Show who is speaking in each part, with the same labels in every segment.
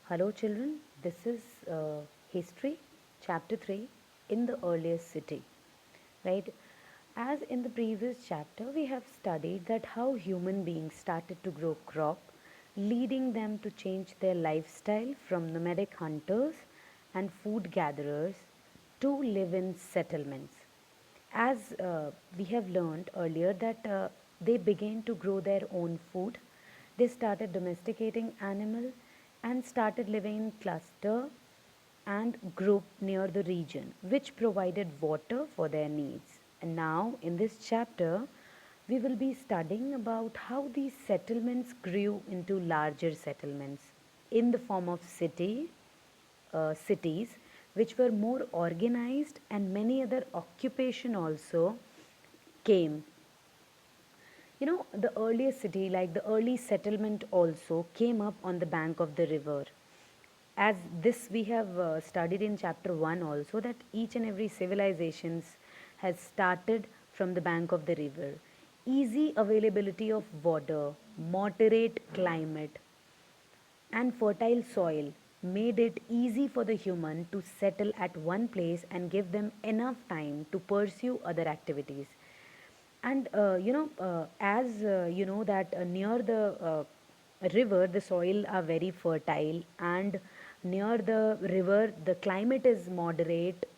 Speaker 1: Hello, children. This is History, Chapter 3 in the Earliest City. Right? As in the previous chapter, we have studied that how human beings started to grow crop, leading them to change their lifestyle from nomadic hunters and food gatherers to live in settlements. As we have learned earlier, that they began to grow their own food, they started domesticating animal and started living in cluster and group near the region, which provided water for their needs. And now, in this chapter, we will be studying about how these settlements grew into larger settlements in the form of cities, which were more organized, and many other occupation also came. The earliest city, like the early settlement, also came up on the bank of the river. As this we have studied in chapter 1 also, that each and every civilizations has started from the bank of the river. Easy availability of water, moderate climate, and fertile soil made it easy for the human to settle at one place and give them enough time to pursue other activities. And as you know that near the river the soil are very fertile, and near the river the climate is moderate.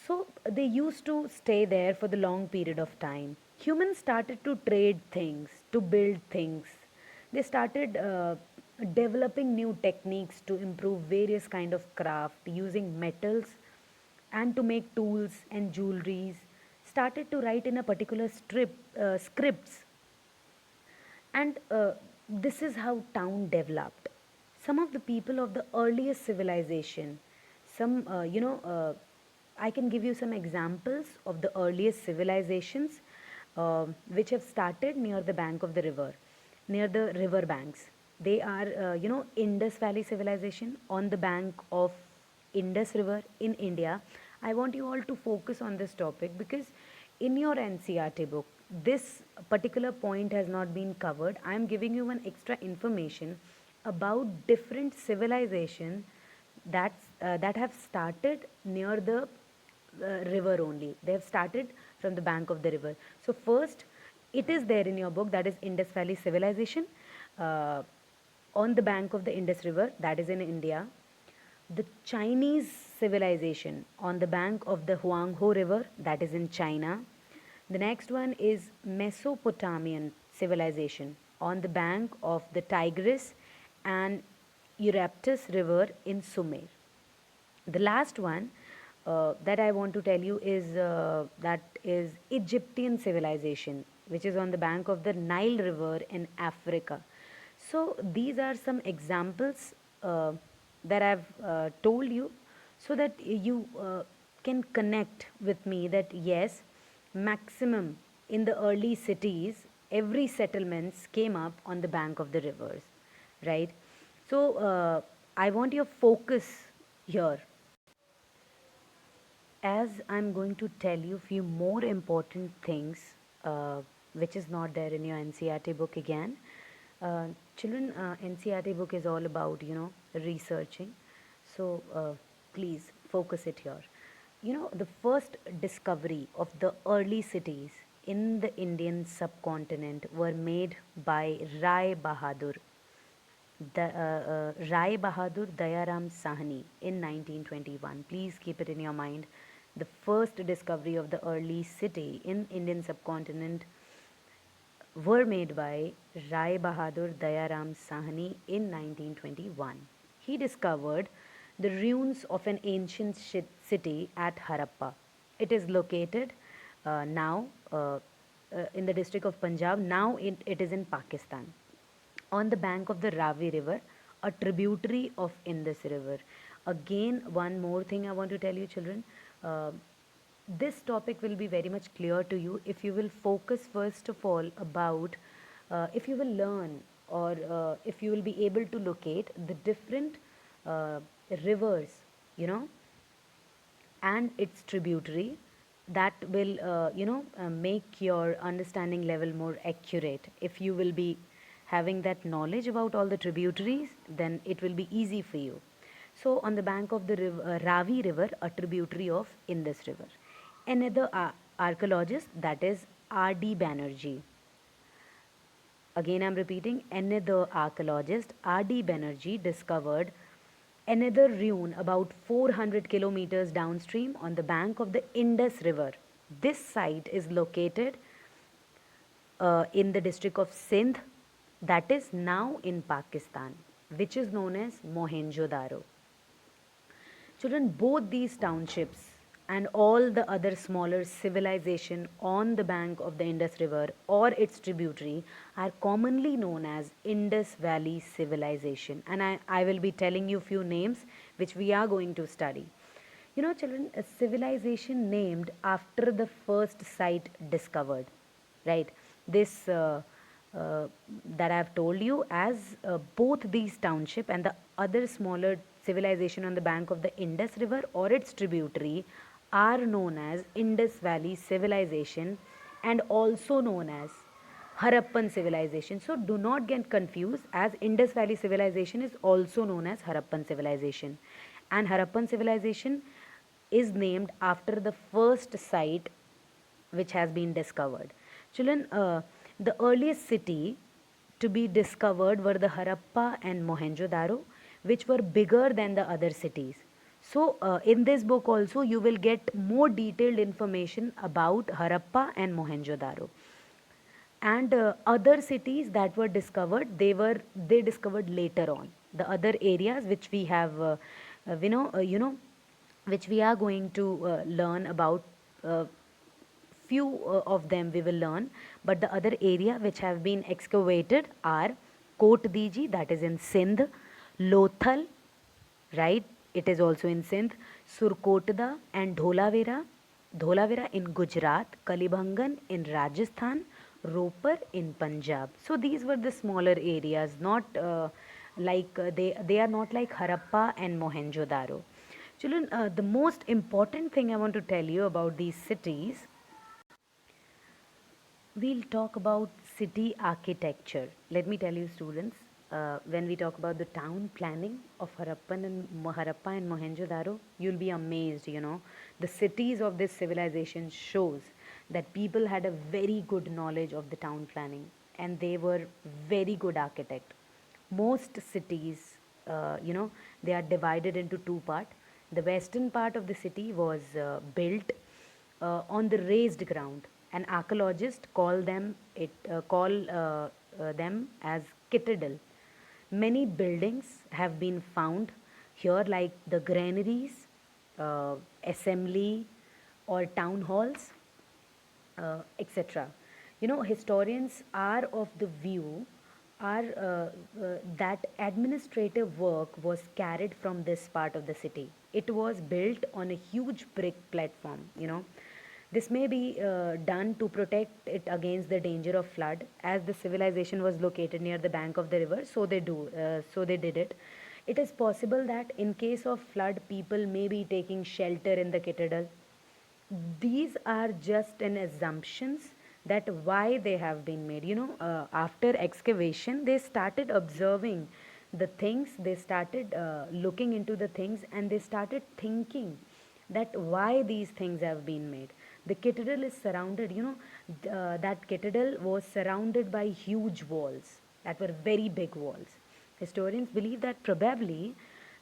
Speaker 1: So they used to stay there for the long period of time. Humans started to trade things, to build things. They started developing new techniques to improve various kind of craft using metals, and to make tools and jewelries. Started to write in a particular scripts, and this is how town developed. Some of the people of the earliest civilization, some I can give you some examples of the earliest civilizations which have started near the bank of the river, near the river banks. They are Indus Valley civilization on the bank of Indus River in India. I want you all to focus on this topic because in your NCRT book, this particular point has not been covered. I am giving you one extra information about different civilization that have started near the river only. They have started from the bank of the river. So first, it is there in your book, that is Indus Valley civilization uh, on the bank of the Indus River, that is in India. The Chinese civilization on the bank of the Huanghe River, that is in China. The next one is Mesopotamian civilization on the bank of the Tigris and Euphrates River in Sumer. The last one that I want to tell you is that is Egyptian civilization, which is on the bank of the Nile River in Africa. So these are some examples that I've told you, so that you can connect with me that yes, maximum in the early cities, every settlements came up on the bank of the rivers, right? So I want your focus here, as I'm going to tell you few more important things which is not there in your NCRT book again. Children, NCRT book is all about researching, so please focus it here. The first discovery of the early cities in the Indian subcontinent were made by Rai Bahadur, Rai Bahadur Dayaram Sahni in 1921. Please keep it in your mind. The first discovery of the early city in Indian subcontinent were made by Rai Bahadur Dayaram Sahni in 1921. He discovered the ruins of an ancient city at Harappa. It is located now in the district of Punjab. Now it is in Pakistan, on the bank of the Ravi River, a tributary of Indus River. Again, one more thing I want to tell you, children. Uh, this topic will be very much clear to you if you will focus first of all about, if you will learn, or if you will be able to locate the different uh, rivers, you know, and its tributary, that will make your understanding level more accurate if you will be having that knowledge about all the tributaries, then it will be easy for you. So on the bank of the Ravi River, a tributary of Indus River. Another archaeologist, that is R.D. Banerjee. Again, I'm repeating, another archaeologist, R.D. Banerjee, discovered another ruin about 400 kilometers downstream on the bank of the Indus River. This site is located in the district of Sindh, that is now in Pakistan, which is known as Mohenjo-daro. Children, both these townships and all the other smaller civilization on the bank of the Indus River or its tributary are commonly known as Indus Valley civilization. And I will be telling you few names which we are going to study. You know, children, a civilization named after the first site discovered, right? This that I have told you, as both these township and the other smaller civilization on the bank of the Indus River or its tributary are known as Indus Valley civilization and also known as Harappan civilization. So do not get confused, as Indus Valley civilization is also known as Harappan civilization, and Harappan civilization is named after the first site which has been discovered. Children, the earliest city to be discovered were the Harappa and Mohenjo-daro, which were bigger than the other cities. So, in this book also you will get more detailed information about Harappa and Mohenjo-daro. And other cities that were discovered, they discovered later on. The other areas which we have, which we are going to learn about. Few of them we will learn, but the other area which have been excavated are Kot Diji, that is in Sindh, Lothal, right, it is also in Sindh, Surkotda and Dholavira in Gujarat, Kalibhangan in Rajasthan, Ropar in Punjab. So these were the smaller areas, not they are not like Harappa and Mohenjo-daro. Children, the most important thing I want to tell you about these cities, we'll talk about city architecture. Let me tell you, students, when we talk about the town planning of Harappa and Mohenjo-daro, you'll be amazed, you know. The cities of this civilization shows that people had a very good knowledge of the town planning and they were very good architect. Most cities, they are divided into two parts. The western part of the city was built on the raised ground, and archaeologists call them as citadel. Many buildings have been found here, like the granaries, assembly, or town halls, etc. You know, historians are of the view are that administrative work was carried from this part of the city. It was built on a huge brick platform, you know. This may be done to protect it against the danger of flood, as the civilization was located near the bank of the river. So they did it. It is possible that in case of flood, people may be taking shelter in the citadel. These are just an assumptions that why they have been made. You know, after excavation, they started observing the things. They started looking into the things, and they started thinking that why these things have been made. The citadel is surrounded, you know, that citadel was surrounded by huge walls that were very big walls. Historians believe that probably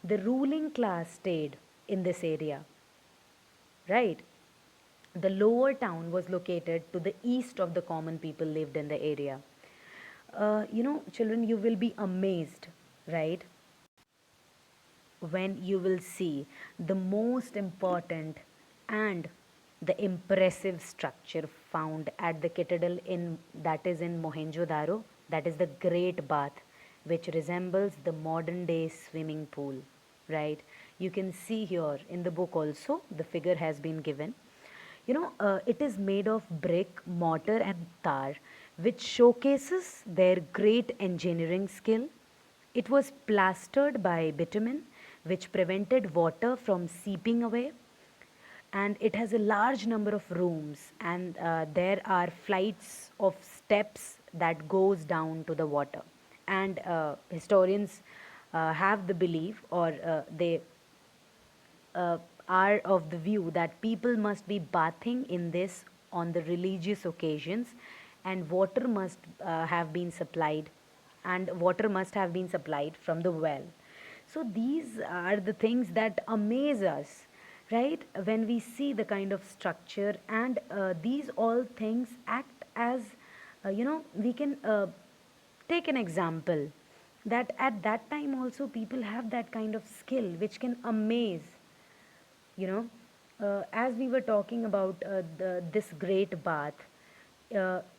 Speaker 1: the ruling class stayed in this area, right? The lower town was located to the east of the common people lived in the area. Children, you will be amazed, right, when you will see the most important and the impressive structure found at the citadel in that is in Mohenjo-daro, that is the Great Bath, which resembles the modern day swimming pool, right? You can see here in the book also the figure has been given. It is made of brick, mortar and tar, which showcases their great engineering skill. It was plastered by bitumen, which prevented water from seeping away, and it has a large number of rooms, and there are flights of steps that goes down to the water. and historians have the belief, or they are of the view that people must be bathing in this on the religious occasions, and water must have been supplied, from the well. So these are the things that amaze us, right? When we see the kind of structure, and these all things act as, we can take an example that at that time also people have that kind of skill which can amaze, you know. As we were talking about this great bath,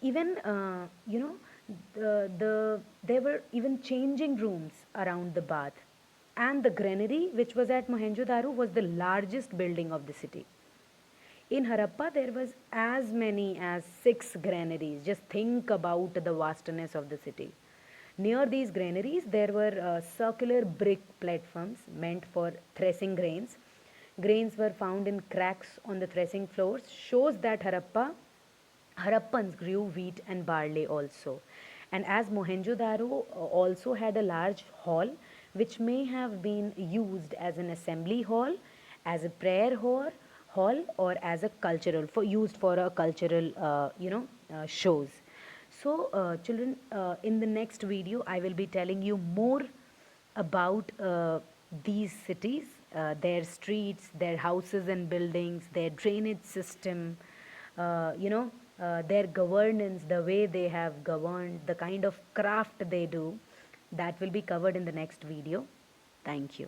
Speaker 1: even there were even changing rooms around the bath, and the granary which was at Mohenjo-daro was the largest building of the city. In Harappa, there was as many as 6 granaries. Just think about the vastness of the city. Near these granaries, there were circular brick platforms meant for threshing grains. Grains were found in cracks on the threshing floors, shows that Harappans grew wheat and barley also. And as Mohenjo-daro also had a large hall, which may have been used as an assembly hall, as a prayer hall, or as a cultural, for used for a cultural, shows. So, children, in the next video, I will be telling you more about these cities, their streets, their houses and buildings, their drainage system, their governance, the way they have governed, the kind of craft they do. That will be covered in the next video. Thank you.